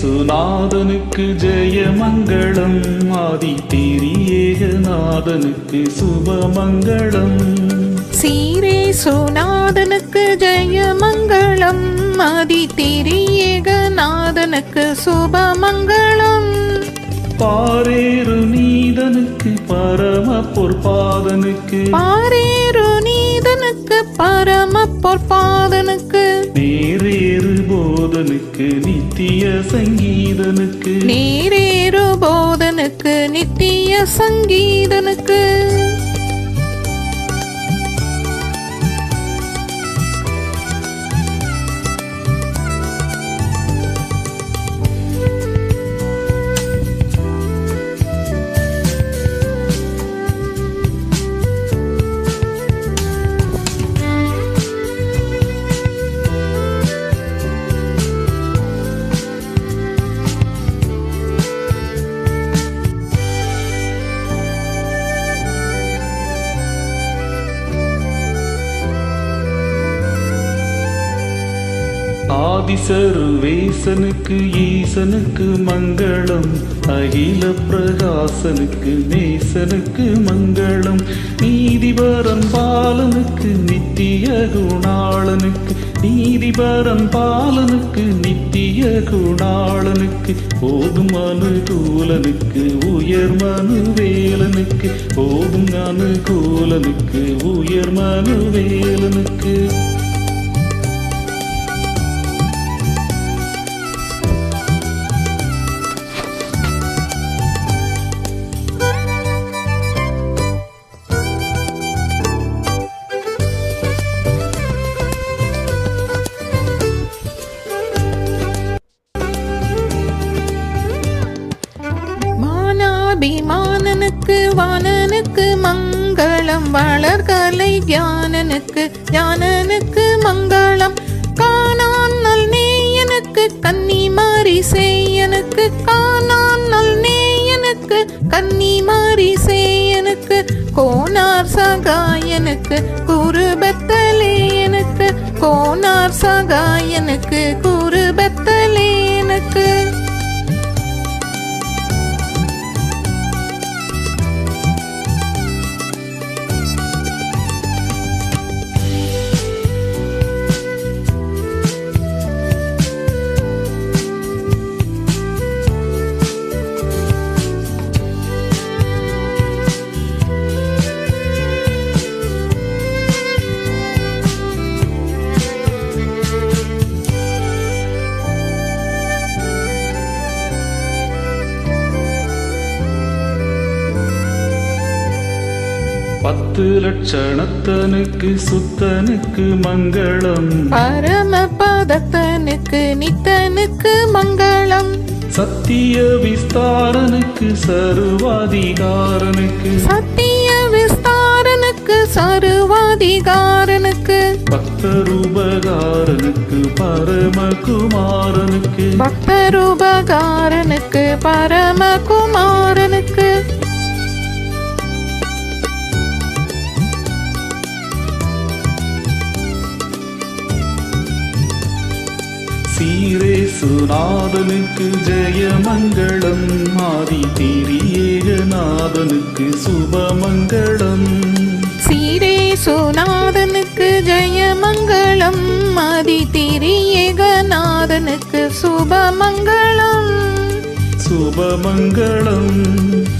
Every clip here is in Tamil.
சீரேசுநாதனுக்கு ஜெயமங்களம், ஆதி திரியேகநாதனுக்கு சுபமங்களம். சீரேசுநாதனுக்கு ஜெயமங்களம், ஆதி திரியேகநாதனுக்கு சுபமங்களம். பாரேறு நீதனுக்கு பரம பொற்பாதனுக்கு, பாரேறு நீதனுக்கு பரம பொற்பாதனுக்கு, நேரேறு போதனுக்கு நித்திய சங்கீதனுக்கு, நேரேறு போதனுக்கு நித்திய சங்கீதனுக்கு. ஆதிசருவேசனுக்கு ஈசனுக்கு மங்களம், அகில பிரகாசனுக்கு நேசனுக்கு மங்களம். நீதிபரன் பாலனுக்கு நித்திய குணாளனுக்கு, நீதிபரன் பாலனுக்கு நித்திய குணாளனுக்கு. போதும் அனுகூலனுக்கு உயர் மனுவேலனுக்கு, போதும் அனுகூலனுக்கு உயர் மனுவேலனுக்கு. அபிமானனுக்கு வானனுக்கு மங்களம், வளர்கலை ஞானனுக்கு ஞானனுக்கு மங்களம். காணான் நல் நேயனுக்கு கன்னிமாரி சேயனுக்கு, காணான் நல் நேயனுக்கு கன்னிமாரி சேயனுக்கு. கோனார் சகாயனுக்கு குருபெத்தலேயனுக்கு, கோனார் சகாயனுக்கு குருபெத்தலேயனுக்கு. பத்து லட்சணத்தனுக்கு சுத்தனுக்கு மங்களம், பரம பதத்தனுக்கு நித்தனுக்கு மங்களம். சத்திய விஸ்தாரனுக்கு சர்வாதிகாரனுக்கு, சத்திய விஸ்தாரனுக்கு சர்வாதிகாரனுக்கு. பக்தருபகாரனுக்கு பரமகுமாரனுக்கு, பக்தருபகாரனுக்கு பரமகுமாரனுக்கு. சீரேசுநாதனுக்கு ஜெயமங்களம், ஆதி திரியேகநாதனுக்கு சுபமங்களம். சீரேசுநாதனுக்கு ஜெயமங்களம், ஆதி திரியேகநாதனுக்கு சுபமங்களம். சுபமங்களம்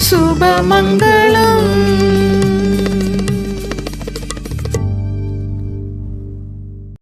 சுபமங்களம்.